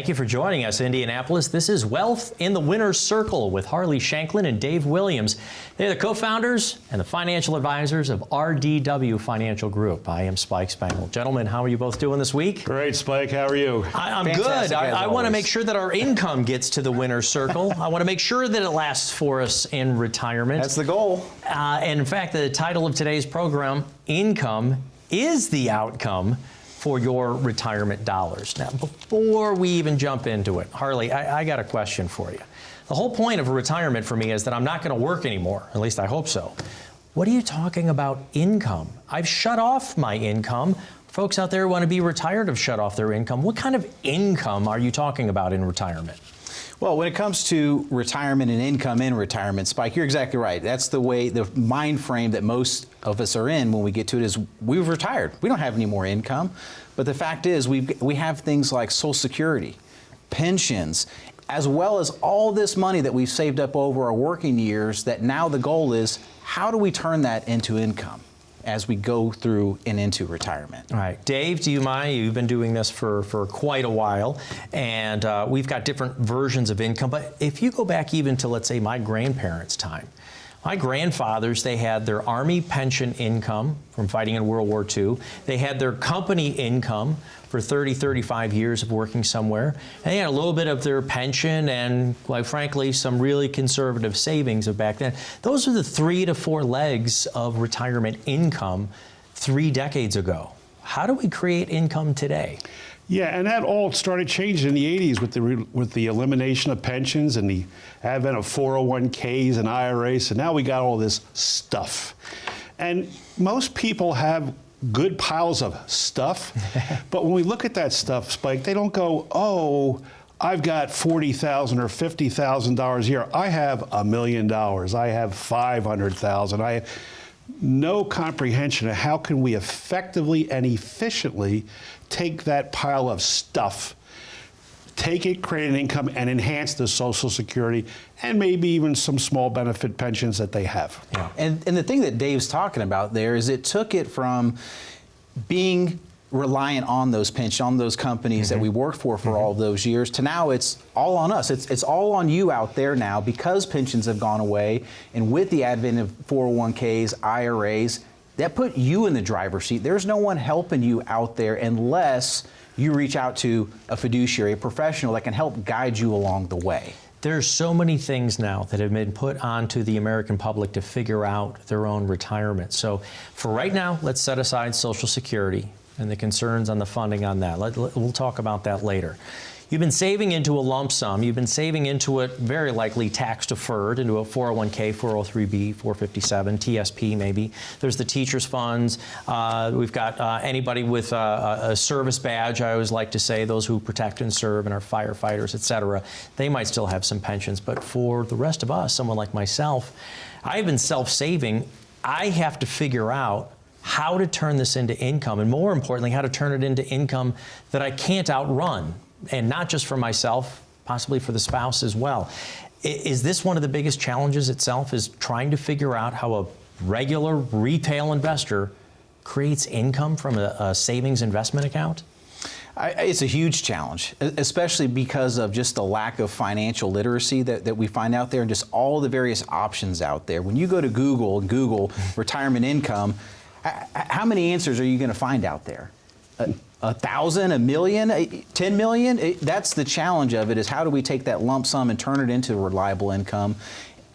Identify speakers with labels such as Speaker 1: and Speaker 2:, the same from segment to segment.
Speaker 1: Thank you for joining us, Indianapolis. This is Wealth in the Winner's Circle with Harley Shanklin and Dave Williams. They're the co-founders and the financial advisors of RDW Financial Group. I am 𝗃𝗃𝗃𝗃𝗃. Gentlemen, how are you both doing this week?
Speaker 2: Great, Spike. How are you?
Speaker 1: I'm good. I want to make sure that our income gets to the winner's circle. I want to make sure that it lasts for us in retirement.
Speaker 3: That's the goal.
Speaker 1: And in fact, the title of today's program, Income is the Outcome for your retirement dollars. Now, before we even jump into it, Harley, I got a question for you. The whole point of retirement for me is that I'm not going to work anymore. At least I hope so. What are you talking about income? I've shut off my income. Folks out there who want to be retired have shut off their income. What kind of income are you talking about in retirement?
Speaker 3: Well, when it comes to retirement and income in retirement, Spike, you're exactly right. That's the way, the mind frame that most of us are in when we get to it is we've retired. We don't have any more income. But the fact is we have things like Social Security, pensions, as well as all this money that we've saved up over our working years that now the goal is how do we turn that into income as we go through and into retirement.
Speaker 1: All right. Dave, do you mind? You've been doing this for quite a while, and we've got different versions of income. But if you go back even to, let's say, my grandparents' time, my grandfathers, they had their Army pension income from fighting in World War II. They had their company income for 30, 35 years of working somewhere. And they had a little bit of their pension and, quite frankly, some really conservative savings of back then. Those are the 3 to 4 legs of retirement income 3 decades ago. How do we create income today?
Speaker 2: Yeah, and that all started changing in the 80s with the elimination of pensions and the advent of 401ks and IRAs. So now we got all this stuff. And most people have good piles of stuff. But when we look at that stuff, Spike, they don't go, oh, I've got $40,000 or $50,000 a year. I have $1 million. I have $500,000. I have no comprehension of how can we effectively and efficiently take that pile of stuff, take it, create an income, and enhance the Social Security and maybe even some small benefit pensions that they have.
Speaker 3: Yeah. And the thing that Dave's talking about there is it took it from being reliant on those pensions, on those companies that we worked for all those years, to now it's all on us. It's all on you out there now because pensions have gone away, and with the advent of 401ks, IRAs, that put you in the driver's seat. There's no one helping you out there unless you reach out to a fiduciary, a professional that can help guide you along the way.
Speaker 1: There's so many things now that have been put onto the American public to figure out their own retirement. So for right now, let's set aside Social Security and the concerns on the funding on that. We'll talk about that later. You've been saving into a lump sum. You've been saving into it very likely tax deferred into a 401k, 403b, 457, TSP maybe. There's the teacher's funds. We've got anybody with a service badge, I always like to say, those who protect and serve and are firefighters, et cetera. They might still have some pensions. But for the rest of us, someone like myself, I've been self-saving. I have to figure out how to turn this into income, and more importantly, how to turn it into income that I can't outrun, and not just for myself, possibly for the spouse as well. Is this one of the biggest challenges itself, is trying to figure out how a regular retail investor creates income from a savings investment account?
Speaker 3: It's a huge challenge, especially because of just the lack of financial literacy that we find out there and just all the various options out there. When you go to Google and Google retirement income, how many answers are you going to find out there? 1,000, 1 million, 10 million? That's the challenge of it, is how do we take that lump sum and turn it into reliable income?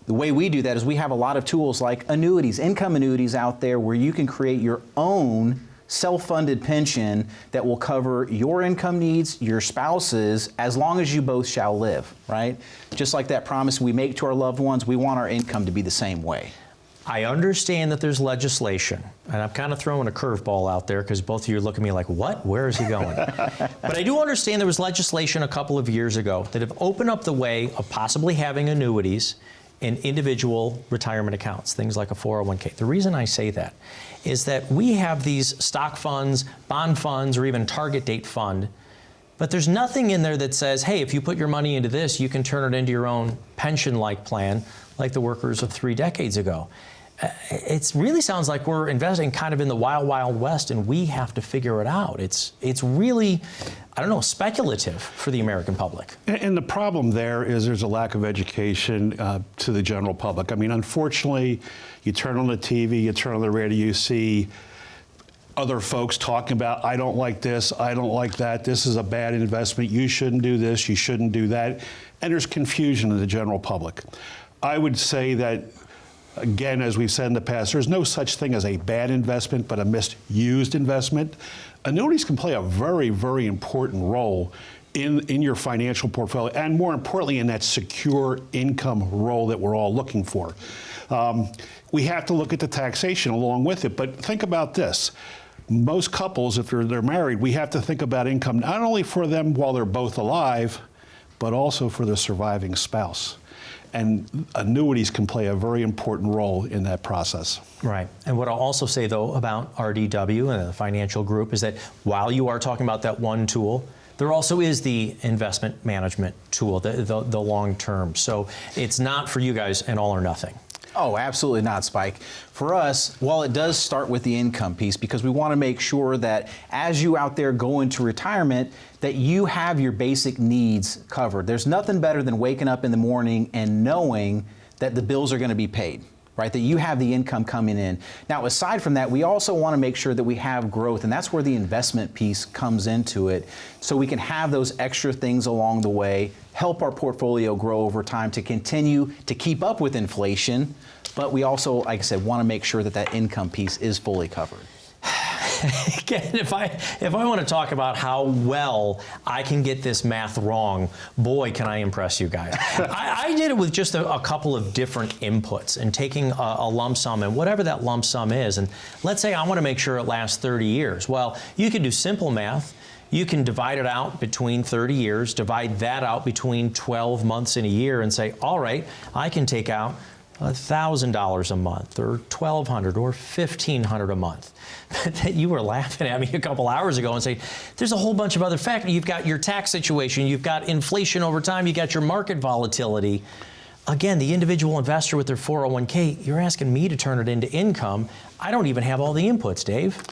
Speaker 3: The way we do that is we have a lot of tools like annuities, income annuities out there where you can create your own self-funded pension that will cover your income needs, your spouse's, as long as you both shall live, right? Just like that promise we make to our loved ones, we want our income to be the same way.
Speaker 1: I understand that there's legislation, and I'm kind of throwing a curveball out there because both of you look at me like, what? Where is he going? But I do understand there was legislation a couple of years ago that have opened up the way of possibly having annuities in individual retirement accounts, things like a 401k. The reason I say that is that we have these stock funds, bond funds, or even target date fund, but there's nothing in there that says, hey, if you put your money into this, you can turn it into your own pension-like plan, like the workers of 3 decades ago. it really sounds like we're investing kind of in the wild, wild west, and we have to figure it out. It's really, I don't know, speculative for the American public.
Speaker 2: And the problem there is there's a lack of education to the general public. I mean, unfortunately, you turn on the TV, you turn on the radio, you see other folks talking about, I don't like this, I don't like that, this is a bad investment, you shouldn't do this, you shouldn't do that, and there's confusion in the general public. I would say that, again, as we've said in the past, there's no such thing as a bad investment, but a misused investment. Annuities can play a very, very important role in your financial portfolio, and more importantly, in that secure income role that we're all looking for. We have to look at the taxation along with it, but think about this. Most couples, if they're married, we have to think about income not only for them while they're both alive, but also for the surviving spouse. And annuities can play a very important role in that process.
Speaker 1: Right. And what I'll also say, though, about RDW and the financial group is that while you are talking about that one tool, there also is the investment management tool, the long term. So it's not for you guys an all or nothing.
Speaker 3: Oh, absolutely not, Spike. For us, while it does start with the income piece, because we want to make sure that as you out there go into retirement, that you have your basic needs covered. There's nothing better than waking up in the morning and knowing that the bills are going to be paid, right? That you have the income coming in. Now, aside from that, we also want to make sure that we have growth, and that's where the investment piece comes into it, so we can have those extra things along the way, help our portfolio grow over time to continue to keep up with inflation, but we also, like I said, want to make sure that that income piece is fully covered.
Speaker 1: Again, if I want to talk about how well I can get this math wrong, boy, can I impress you guys. I did it with just a couple of different inputs and taking a lump sum and whatever that lump sum is. And let's say I want to make sure it lasts 30 years. Well, you can do simple math. You can divide it out between 30 years, divide that out between 12 months in a year and say, all right, I can take out $1,000 a month or $1,200 or $1,500 a month. That you were laughing at me a couple hours ago and say, there's a whole bunch of other factors. You've got your tax situation, you've got inflation over time, you got your market volatility. Again, the individual investor with their 401k, you're asking me to turn it into income. I don't even have all the inputs, Dave.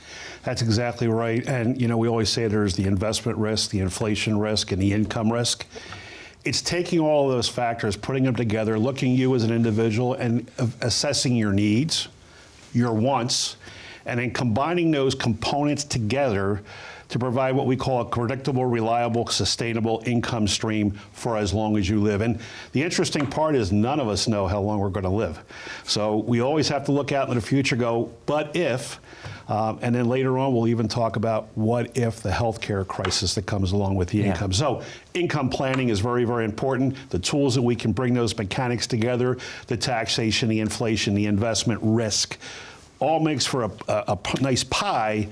Speaker 2: That's exactly right. And you know, we always say there's the investment risk, the inflation risk, and the income risk. It's taking all of those factors, putting them together, looking at you as an individual and assessing your needs, your wants, and then combining those components together to provide what we call a predictable, reliable, sustainable income stream for as long as you live. And the interesting part is none of us know how long we're going to live. So we always have to look out in the future, go, but if, and then later on we'll even talk about what if the healthcare crisis that comes along with the income. So income planning is very, very important. The tools that we can bring those mechanics together, the taxation, the inflation, the investment risk, all makes for a nice pie.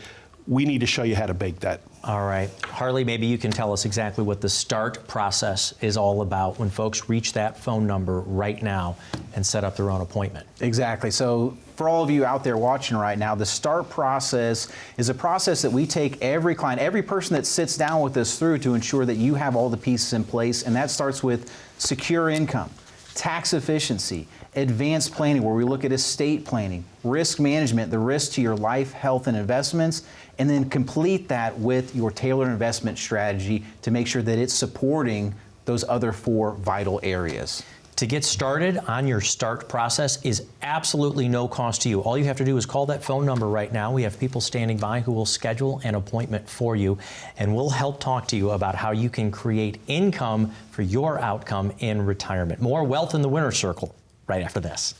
Speaker 2: We need to show you how to bake that.
Speaker 1: All right. Harley, maybe you can tell us exactly what the START process is all about when folks reach that phone number right now and set up their own appointment.
Speaker 3: Exactly. So for all of you out there watching right now, the START process is a process that we take every client, every person that sits down with us through to ensure that you have all the pieces in place. And that starts with secure income, tax efficiency, advanced planning, where we look at estate planning, risk management, the risk to your life, health, and investments, and then complete that with your tailored investment strategy to make sure that it's supporting those other 4 vital areas.
Speaker 1: To get started on your START process is absolutely no cost to you. All you have to do is call that phone number right now. We have people standing by who will schedule an appointment for you, and we'll help talk to you about how you can create income for your outcome in retirement. More Wealth in the Winner's Circle right after this.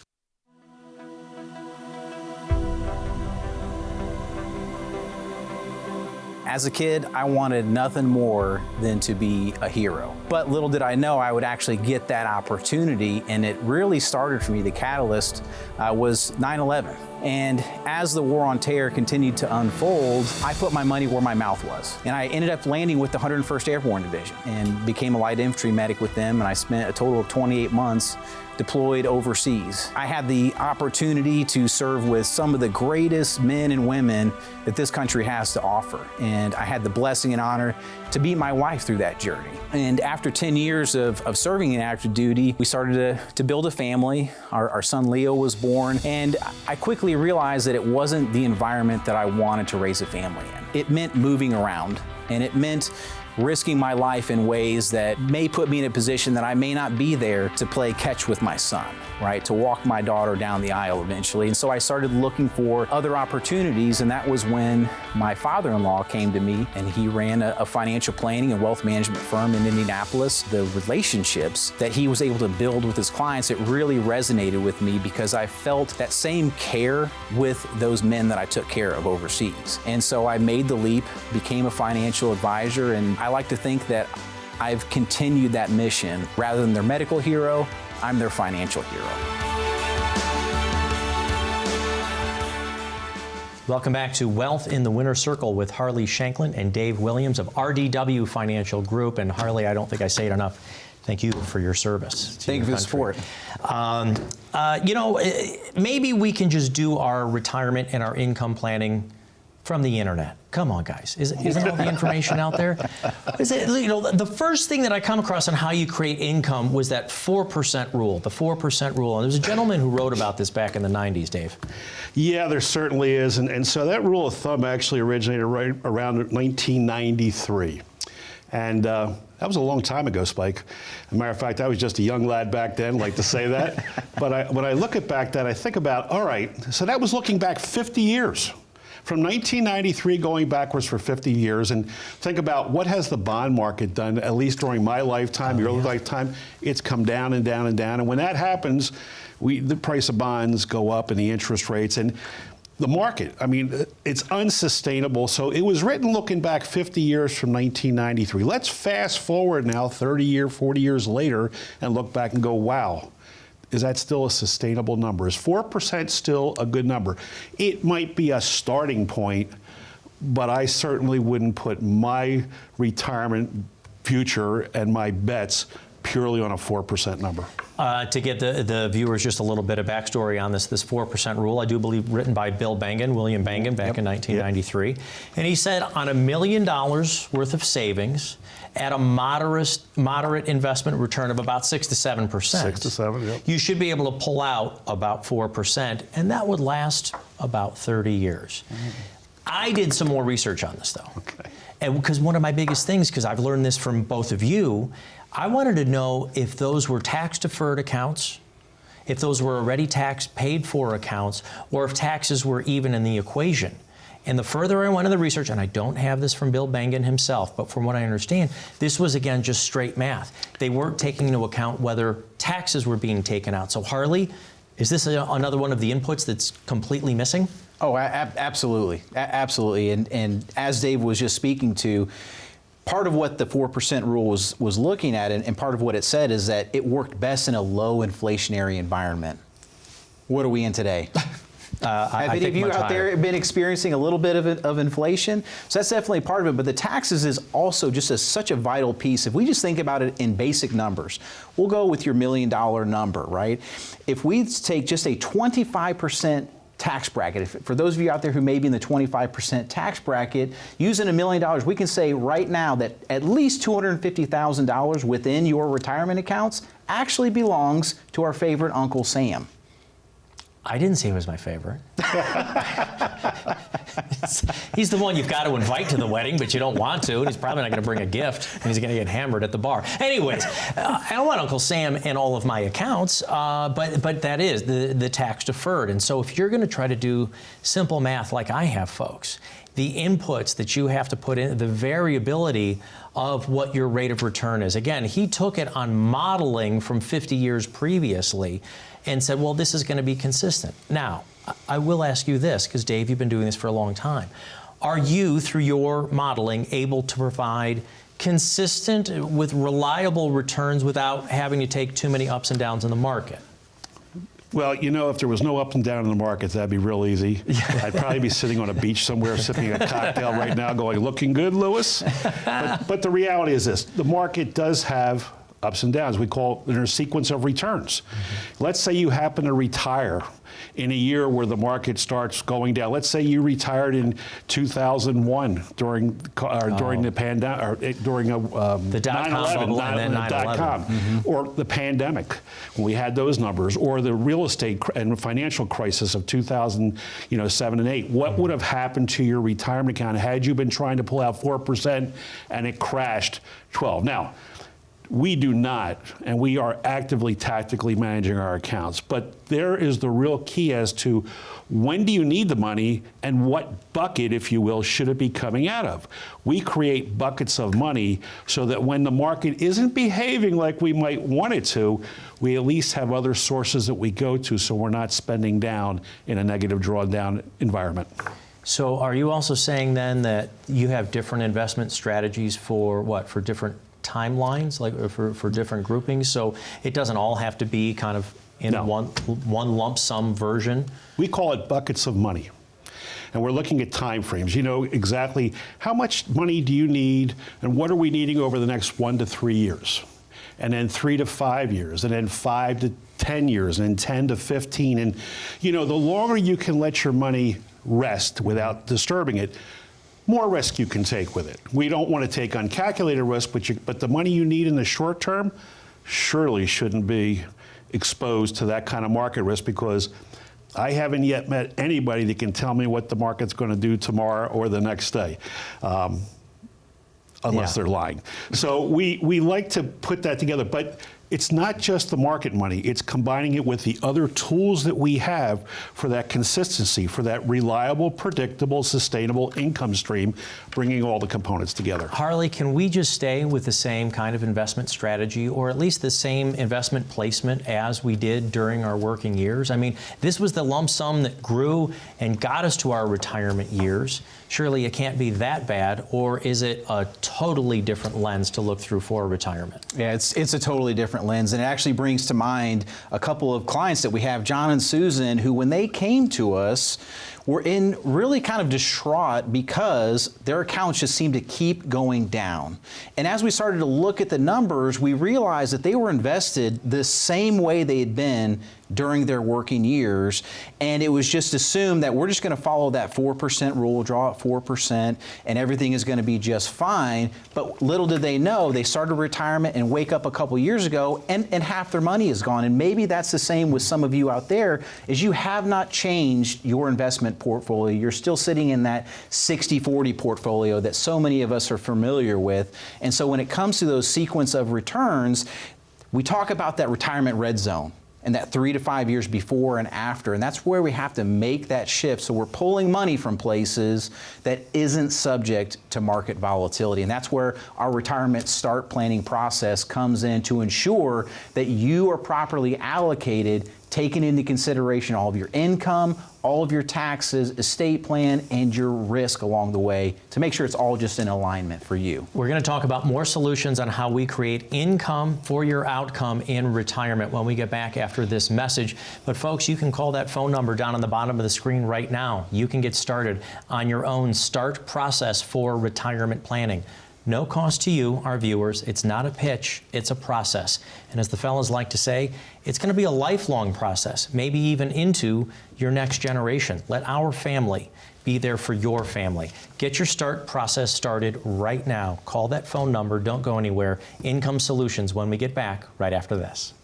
Speaker 3: As a kid, I wanted nothing more than to be a hero. But little did I know I would actually get that opportunity, and it really started for me. The catalyst was 9/11. And as the war on terror continued to unfold, I put my money where my mouth was. And I ended up landing with the 101st Airborne Division and became a light infantry medic with them, and I spent a total of 28 months deployed overseas. I had the opportunity to serve with some of the greatest men and women that this country has to offer. And I had the blessing and honor to meet my wife through that journey. And after 10 years of serving in active duty, we started to build a family. Our son Leo was born, and I quickly realized that it wasn't the environment that I wanted to raise a family in. It meant moving around, and it meant risking my life in ways that may put me in a position that I may not be there to play catch with my son, right? To walk my daughter down the aisle eventually. And so I started looking for other opportunities, and that was when my father-in-law came to me, and he ran a financial planning and wealth management firm in Indianapolis. The relationships that he was able to build with his clients, it really resonated with me because I felt that same care with those men that I took care of overseas. And so I made the leap, became a financial advisor, and I like to think that I've continued that mission. Rather than their medical hero, I'm their financial hero.
Speaker 1: Welcome back to Wealth in the Winner's Circle with Harley Shanklin and Dave Williams of RDW Financial Group. And Harley, I don't think I say it enough, thank you for your service.
Speaker 3: Thank you for the support.
Speaker 1: You know, maybe we can just do our retirement and our income planning from the internet. Come on, guys. Isn't all the information out there? You know, the first thing that I come across on how you create income was that 4% rule, the 4% rule. And there's a gentleman who wrote about this back in the 90s, Dave.
Speaker 2: Yeah, there certainly is. And so that rule of thumb actually originated right around 1993. And that was a long time ago, Spike. As a matter of fact, I was just a young lad back then, like to say that. But when I look at back then, I think about, all right, so that was looking back 50 years. From 1993 going backwards for 50 years, and think about what has the bond market done, at least during my lifetime, your lifetime, it's come down and down and down. And when that happens, the price of bonds go up and the interest rates and the market, I mean, it's unsustainable. So it was written looking back 50 years from 1993. Let's fast forward now 30 years, 40 years later and look back and go, wow. Is that still a sustainable number? Is 4% still a good number? It might be a starting point, but I certainly wouldn't put my retirement future and my bets purely on a 4% number.
Speaker 1: To get the viewers just a little bit of backstory on this 4% rule, I do believe written by William Bengen back in 1993. Yep. And he said on $1 million worth of savings, at a moderate investment return of about 6 to 7%.
Speaker 2: 6 to 7, yep.
Speaker 1: You should be able to pull out about 4%, and that would last about 30 years. Mm-hmm. I did some more research on this, though.
Speaker 2: Okay.
Speaker 1: And because one of my biggest things, because I've learned this from both of you, I wanted to know if those were tax-deferred accounts, if those were already tax-paid-for accounts, or if taxes were even in the equation. And the further I went in the research, and I don't have this from Bill Bengen himself, but from what I understand, this was, again, just straight math. They weren't taking into account whether taxes were being taken out. So, Harley, is this another one of the inputs that's completely missing?
Speaker 3: Oh, absolutely. Absolutely. And as Dave was just speaking to, part of what the 4% rule was looking at, and part of what it said, is that it worked best in a low inflationary environment. What are we in today? Have any of you out there been experiencing a little bit of inflation? So that's definitely part of it, but the taxes is also just such a vital piece. If we just think about it in basic numbers, we'll go with your $1 million number, right? If we take just a 25% tax bracket, for those of you out there who may be in the 25% tax bracket, using $1 million, we can say right now that at least $250,000 within your retirement accounts actually belongs to our favorite Uncle Sam.
Speaker 1: I didn't say he was my favorite. He's the one you've got to invite to the wedding, but you don't want to, and he's probably not going to bring a gift, and he's going to get hammered at the bar. Anyways, I don't want Uncle Sam in all of my accounts, but that is the tax deferred. And so if you're going to try to do simple math like I have, folks, the inputs that you have to put in, the variability of what your rate of return is. Again, he took it on modeling from 50 years previously and said, well, this is going to be consistent. Now, I will ask you this, because Dave, you've been doing this for a long time. Are you, through your modeling, able to provide consistent with reliable returns without having to take too many ups and downs in the market?
Speaker 2: Well, you know, if there was no up and down in the markets, that'd be real easy. I'd probably be sitting on a beach somewhere, sipping a cocktail right now, going, looking good, Lewis. But the reality is this, the market does have ups and downs. We call it a sequence of returns. Let's say you happen to retire in a year where the market starts going down. Let's say you retired in 2001 during the pandemic, or during
Speaker 1: the dot-com bubble and then 9/11.
Speaker 2: Or the pandemic, when we had those numbers, or the real estate and financial crisis of 2007 and 8. What would have happened to your retirement account had you been trying to pull out 4% and it crashed 12? Now, we do not, and we are actively tactically managing our accounts, but there is the real key as to when do you need the money and what bucket, if you will, should it be coming out of. We create buckets of money so that when the market isn't behaving like we might want it to, we at least have other sources that we go to so we're not spending down in a negative drawdown environment.
Speaker 1: So are you also saying then that you have different investment strategies for what? For different timelines, like for different groupings? So it doesn't all have to be kind of in one lump sum version?
Speaker 2: We call it buckets of money. And we're looking at time frames. You know exactly how much money do you need and what are we needing over the next 1 to 3 years? And then 3 to 5 years, and then 5 to 10 years, and then 10 to 15. And you know, the longer you can let your money rest without disturbing it, more risk you can take with it. We don't want to take uncalculated risk, but the money you need in the short term surely shouldn't be exposed to that kind of market risk, because I haven't yet met anybody that can tell me what the market's going to do tomorrow or the next day, unless they're lying. So we like to put that together, but it's not just the market money, it's combining it with the other tools that we have for that consistency, for that reliable, predictable, sustainable income stream, bringing all the components together.
Speaker 1: Harley, can we just stay with the same kind of investment strategy, or at least the same investment placement as we did during our working years? I mean, this was the lump sum that grew and got us to our retirement years. Surely it can't be that bad, or is it a totally different lens to look through for retirement?
Speaker 3: Yeah, it's a totally different lens, and it actually brings to mind a couple of clients that we have, John and Susan, who when they came to us were in really kind of distraught because their accounts just seemed to keep going down. And as we started to look at the numbers, we realized that they were invested the same way they had been during their working years, and it was just assumed that we're just going to follow that 4% rule, draw at 4%, and everything is going to be just fine. But little did they know, they started retirement and wake up a couple years ago, and half their money is gone. And maybe that's the same with some of you out there, is you have not changed your investment portfolio. You're still sitting in that 60-40 portfolio that so many of us are familiar with. And so when it comes to those sequence of returns, we talk about that retirement red zone and that 3 to 5 years before and after. And that's where we have to make that shift. So we're pulling money from places that isn't subject to market volatility. And that's where our retirement START planning process comes in to ensure that you are properly allocated, taking into consideration all of your income, all of your taxes, estate plan, and your risk along the way to make sure it's all just in alignment for you.
Speaker 1: We're going to talk about more solutions on how we create income for your outcome in retirement when we get back after this message. But folks, you can call that phone number down on the bottom of the screen right now. You can get started on your own START process for retirement planning. No cost to you, our viewers. It's not a pitch, it's a process. And as the fellas like to say, it's going to be a lifelong process, maybe even into your next generation. Let our family be there for your family. Get your START process started right now. Call that phone number. Don't go anywhere. Income Solutions when we get back right after this.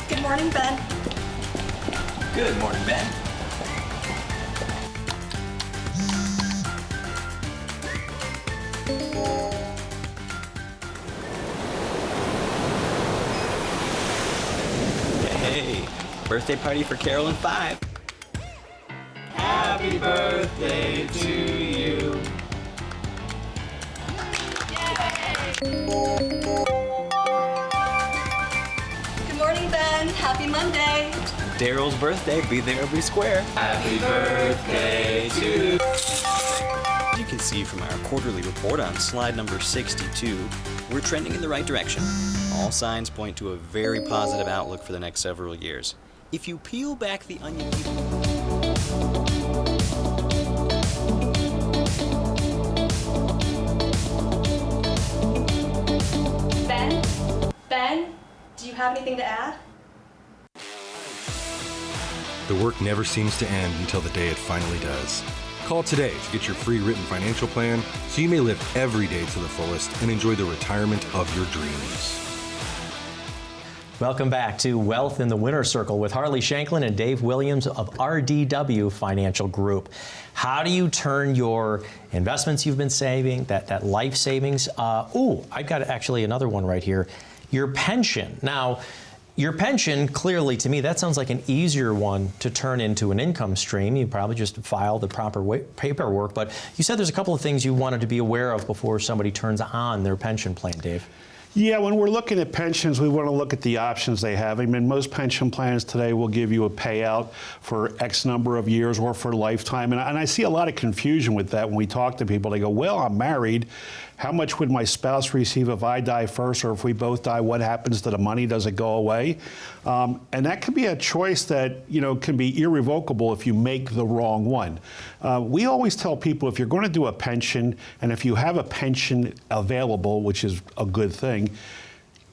Speaker 4: Good morning, Ben.
Speaker 5: Good morning, Ben. Hey, birthday party for Carol and 5. Happy birthday to you.
Speaker 4: Good morning, Ben. Happy Monday.
Speaker 5: Daryl's birthday, be there or be square. Happy birthday to you. As you can see from our quarterly report on slide number 62, we're trending in the right direction. All signs point to a very positive outlook for the next several years. If you peel back the onion,
Speaker 4: Ben, do you have anything to add?
Speaker 6: The work never seems to end until the day it finally does. Call today to get your free written financial plan so you may live every day to the fullest and enjoy the retirement of your dreams.
Speaker 1: Welcome back to Wealth in the Winner's Circle with Harley Shanklin and Dave Williams of RDW Financial Group. How do you turn your investments you've been saving, that life savings? I've got actually another one right here. Your pension. Now, your pension, clearly to me, that sounds like an easier one to turn into an income stream. You probably just file the proper paperwork, but you said there's a couple of things you wanted to be aware of before somebody turns on their pension plan, Dave.
Speaker 2: Yeah, when we're looking at pensions, we want to look at the options they have. I mean, most pension plans today will give you a payout for X number of years or for lifetime. And I see a lot of confusion with that when we talk to people. They go, well, I'm married. How much would my spouse receive if I die first, or if we both die, what happens to the money? Does it go away? And that could be a choice that, you know, can be irrevocable if you make the wrong one. We always tell people, if you're going to do a pension, and if you have a pension available, which is a good thing,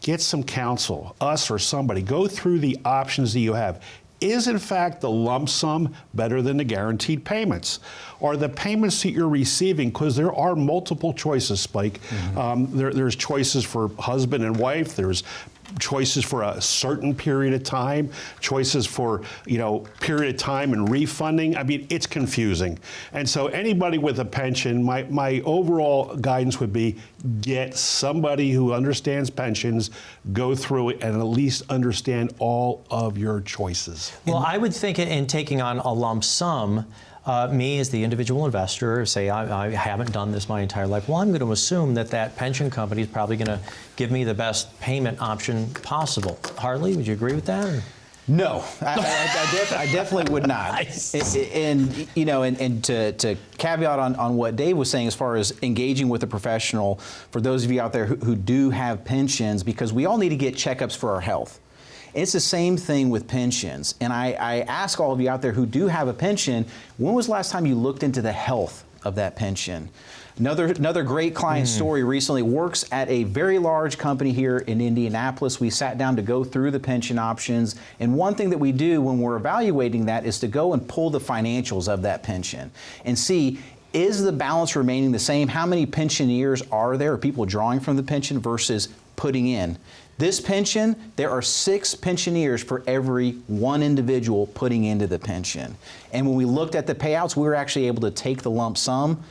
Speaker 2: get some counsel, us or somebody. Go through the options that you have. Is, in fact, the lump sum better than the guaranteed payments? Are the payments that you're receiving, because there are multiple choices, Spike. There's choices for husband and wife. There's choices for a certain period of time, choices for, you know, period of time and refunding. I mean, it's confusing. And so anybody with a pension, my overall guidance would be get somebody who understands pensions, go through it, and at least understand all of your choices.
Speaker 1: Well, I would think in taking on a lump sum, me as the individual investor, say I haven't done this my entire life, well, I'm going to assume that pension company is probably going to give me the best payment option possible. Harley, would you agree with that? Or?
Speaker 3: No, I definitely would not. And you know, and to caveat on what Dave was saying as far as engaging with a professional, for those of you out there who do have pensions, because we all need to get checkups for our health. It's the same thing with pensions. And I ask all of you out there who do have a pension, when was the last time you looked into the health of that pension? Another great client story recently, works at a very large company here in Indianapolis. We sat down to go through the pension options. And one thing that we do when we're evaluating that is to go and pull the financials of that pension and see, is the balance remaining the same? How many pension years are there, or people drawing from the pension versus putting in? This pension, there are 6 pensioners for every one individual putting into the pension. And when we looked at the payouts, we were actually able to take the lump sum,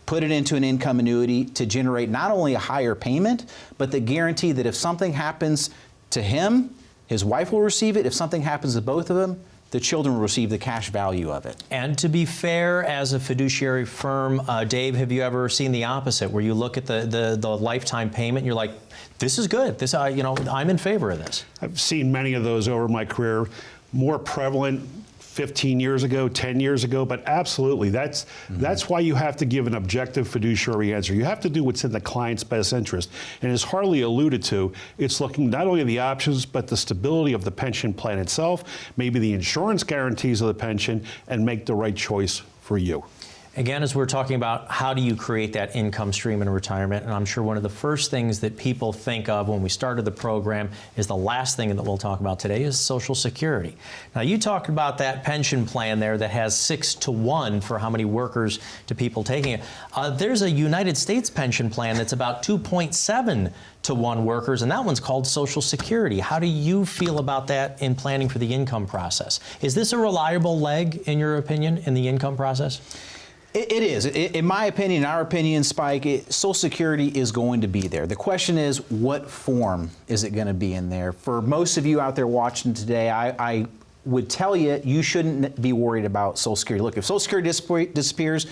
Speaker 3: put it into an income annuity to generate not only a higher payment, but the guarantee that if something happens to him, his wife will receive it. If something happens to both of them, the children will receive the cash value of it. And
Speaker 1: to be fair, as a fiduciary firm, Dave, have you ever seen the opposite, where you look at the lifetime payment and you're like, this is good. This, you know, I'm in favor of this.
Speaker 2: I've seen many of those over my career. More prevalent 15 years ago, 10 years ago, but absolutely, that's why you have to give an objective fiduciary answer. You have to do what's in the client's best interest. And as Harley alluded to, it's looking not only at the options, but the stability of the pension plan itself, maybe the insurance guarantees of the pension, and make the right choice for you.
Speaker 1: Again, as we're talking about how do you create that income stream in retirement, and I'm sure one of the first things that people think of when we started the program is the last thing that we'll talk about today is Social Security. Now, you talked about that pension plan there that has 6 to 1 for how many workers to people taking it. There's a United States pension plan that's about 2.7 to 1 workers, and that one's called Social Security. How do you feel about that in planning for the income process? Is this a reliable leg, in your opinion, in the income process?
Speaker 3: It is. In my opinion, in our opinion, Spike, Social Security is going to be there. The question is, what form is it going to be in there? For most of you out there watching today, I would tell you, you shouldn't be worried about Social Security. Look, if Social Security disappears,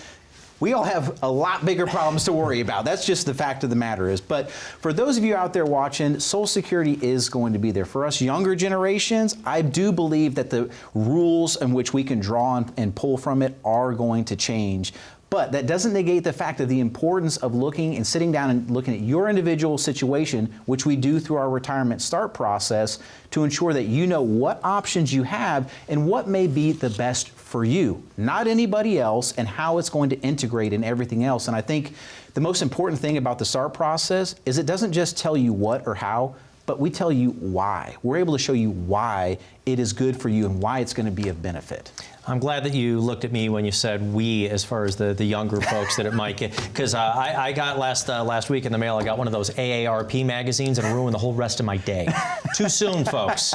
Speaker 3: we all have a lot bigger problems to worry about. That's just the fact of the matter is. But for those of you out there watching, Social Security is going to be there. For us younger generations, I do believe that the rules in which we can draw and pull from it are going to change. But that doesn't negate the fact of the importance of looking and sitting down and looking at your individual situation, which we do through our retirement START process, to ensure that you know what options you have and what may be the best for you, not anybody else, and how it's going to integrate in everything else. And I think the most important thing about the START process is it doesn't just tell you what or how, but we tell you why. We're able to show you why it is good for you and why it's going to be of benefit.
Speaker 1: I'm glad that you looked at me when you said we, as far as the younger folks that it might get, because I got last week in the mail, I got one of those AARP magazines and ruined the whole rest of my day. Too soon, folks.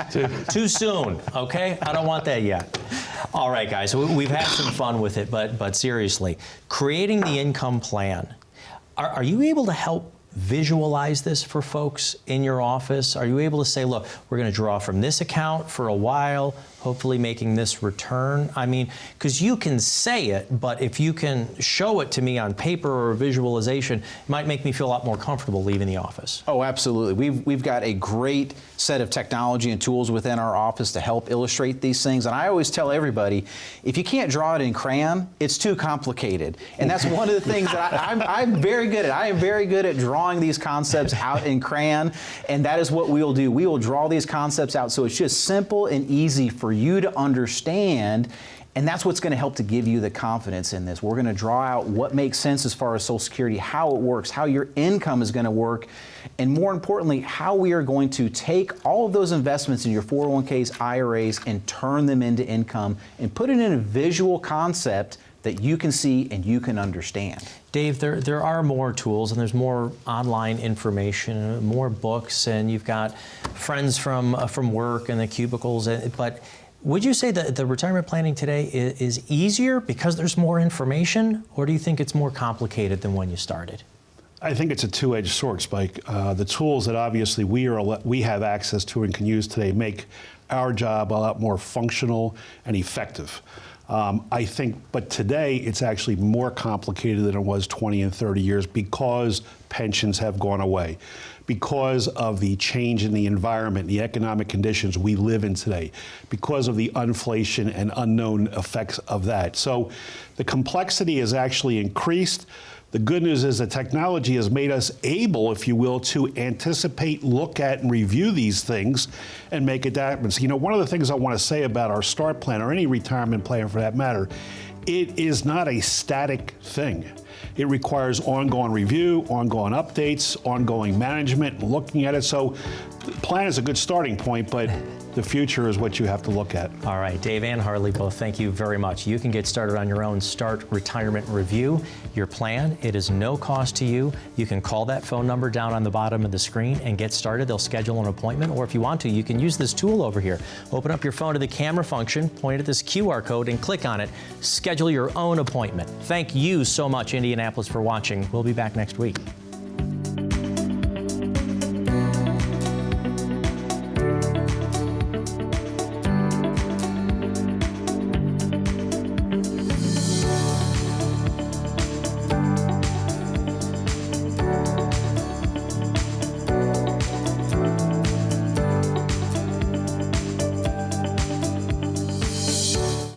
Speaker 1: Too soon, okay? I don't want that yet. All right, guys, we've had some fun with it, but seriously, creating the income plan, are you able to help visualize this for folks in your office? Are you able to say, look, we're going to draw from this account for a while, hopefully making this return? I mean, because you can say it, but if you can show it to me on paper or visualization, it might make me feel a lot more comfortable leaving the office.
Speaker 3: Oh, absolutely. We've got a great set of technology and tools within our office to help illustrate these things. And I always tell everybody, if you can't draw it in crayon, it's too complicated. And that's one of the things that I'm very good at. I am very good at drawing these concepts out in crayon, and that is what we will do. We will draw these concepts out so it's just simple and easy for you to understand, and that's what's going to help to give you the confidence in this. We're going to draw out what makes sense as far as Social Security, how it works, how your income is going to work, and more importantly, how we are going to take all of those investments in your 401ks, IRAs, and turn them into income and put it in a visual concept that you can see and you can understand.
Speaker 1: Dave, there are more tools and there's more online information, more books, and you've got friends from work and the cubicles, but would you say that the retirement planning today is easier because there's more information, or do you think it's more complicated than when you started?
Speaker 2: I think it's a two-edged sword, Spike. The tools that obviously we have access to and can use today make our job a lot more functional and effective. I think, but today it's actually more complicated than it was 20 and 30 years because pensions have gone away, because of the change in the environment, the economic conditions we live in today, because of the inflation and unknown effects of that. So the complexity has actually increased. The good news is that technology has made us able, if you will, to anticipate, look at, and review these things and make adaptations. You know, one of the things I want to say about our START plan, or any retirement plan for that matter, it is not a static thing. It requires ongoing review, ongoing updates, ongoing management, looking at it. So the plan is a good starting point, but the future is what you have to look at.
Speaker 1: All right, Dave and Harley, both thank you very much. You can get started on your own START retirement review, your plan. It is no cost to you. You can call that phone number down on the bottom of the screen and get started. They'll schedule an appointment, or if you want to, you can use this tool over here. Open up your phone to the camera function, point at this QR code and click on it. Schedule your own appointment. Thank you so much, Indianapolis, for watching. We'll be back next week.